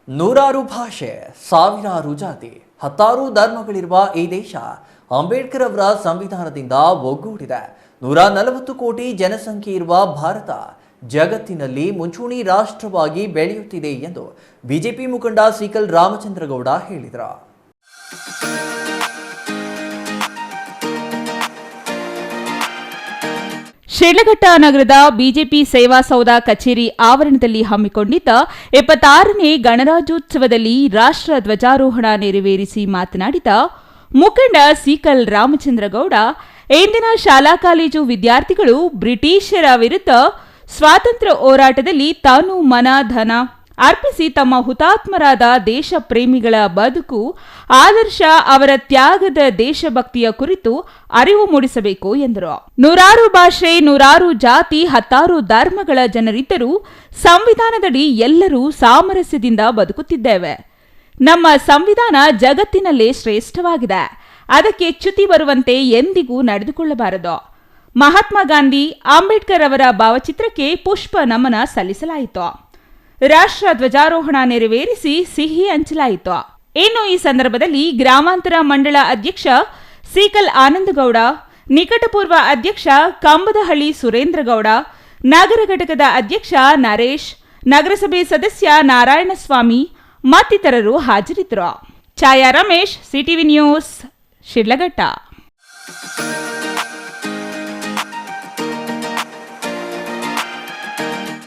ನೂರಾರು ಭಾಷೆ, ಸಾವಿರಾರು ಜಾತಿ, ಹತ್ತಾರು ಧರ್ಮಗಳಿರುವ ಈ ದೇಶ ಅಂಬೇಡ್ಕರ್ ಅವರ ಸಂವಿಧಾನದಿಂದ ಒಗ್ಗೂಡಿದೆ. 140 ಕೋಟಿ ಜನಸಂಖ್ಯೆ ಇರುವ ಭಾರತ ಜಗತ್ತಿನಲ್ಲಿ ಮುಂಚೂಣಿ ರಾಷ್ಟ್ರವಾಗಿ ಬೆಳೆಯುತ್ತಿದೆ ಎಂದು ಬಿಜೆಪಿ ಮುಖಂಡ ಸೀಕಲ್ ರಾಮಚಂದ್ರಗೌಡ ಹೇಳಿದರು. ಶಿಡ್ಲಘಟ್ಟ ನಗರದ ಬಿಜೆಪಿ ಸೇವಾ ಸೌಧ ಕಚೇರಿ ಆವರಣದಲ್ಲಿ ಹಮ್ಮಿಕೊಂಡಿದ್ದ 76ನೇ ಗಣರಾಜ್ಯೋತ್ಸವದಲ್ಲಿ ರಾಷ್ಟ್ರ ಧ್ವಜಾರೋಹಣ ನೆರವೇರಿಸಿ ಮಾತನಾಡಿದ ಮುಖಂಡ ಸೀಕಲ್ ರಾಮಚಂದ್ರಗೌಡ, ಇಂದಿನ ಶಾಲಾ ಕಾಲೇಜು ವಿದ್ಯಾರ್ಥಿಗಳು ಬ್ರಿಟಿಷರ ವಿರುದ್ಧ ಸ್ವಾತಂತ್ರ್ಯ ಹೋರಾಟದಲ್ಲಿ ತಾನು ಮನ ಧನ ಅರ್ಪಿಸಿ ತಮ್ಮ ಹುತಾತ್ಮರಾದ ದೇಶ ಪ್ರೇಮಿಗಳ ಬದುಕು ಆದರ್ಶ, ಅವರ ತ್ಯಾಗದ ದೇಶಭಕ್ತಿಯ ಕುರಿತು ಅರಿವು ಮೂಡಿಸಬೇಕು ಎಂದರು. ನೂರಾರು ಭಾಷೆ, ನೂರಾರು ಜಾತಿ, ಹತ್ತಾರು ಧರ್ಮಗಳ ಜನರಿದ್ದರೂ ಸಂವಿಧಾನದಡಿ ಎಲ್ಲರೂ ಸಾಮರಸ್ಯದಿಂದ ಬದುಕುತ್ತಿದ್ದೇವೆ. ನಮ್ಮ ಸಂವಿಧಾನ ಜಗತ್ತಿನಲ್ಲೇ ಶ್ರೇಷ್ಠವಾಗಿದೆ. ಅದಕ್ಕೆ ಚ್ಯುತಿ ಬರುವಂತೆ ಎಂದಿಗೂ ನಡೆದುಕೊಳ್ಳಬಾರದು. ಮಹಾತ್ಮ ಗಾಂಧಿ, ಅಂಬೇಡ್ಕರ್ ಅವರ ಭಾವಚಿತ್ರಕ್ಕೆ ಪುಷ್ಪ ನಮನ ಸಲ್ಲಿಸಲಾಯಿತು. ರಾಷ್ಟ್ರ ಧ್ವಜಾರೋಹಣ ನೆರವೇರಿಸಿ ಸಿಹಿ ಹಂಚಲಾಯಿತು. ಇನ್ನು ಈ ಸಂದರ್ಭದಲ್ಲಿ ಗ್ರಾಮಾಂತರ ಮಂಡಳ ಅಧ್ಯಕ್ಷ ಸೀಕಲ್ ಆನಂದಗೌಡ, ನಿಕಟಪೂರ್ವ ಅಧ್ಯಕ್ಷ ಕಂಬದಹಳ್ಳಿ ಸುರೇಂದ್ರಗೌಡ, ನಗರ ಘಟಕದ ಅಧ್ಯಕ್ಷ ನರೇಶ್, ನಗರಸಭೆ ಸದಸ್ಯ ನಾರಾಯಣಸ್ವಾಮಿ ಮತ್ತಿತರರು ಹಾಜರಿದ್ದರು. ಛಾಯಾ ರಮೇಶ್, ಸಿಟಿವಿ ನ್ಯೂಸ್, ಶಿಡ್ಲಘಟ್ಟ.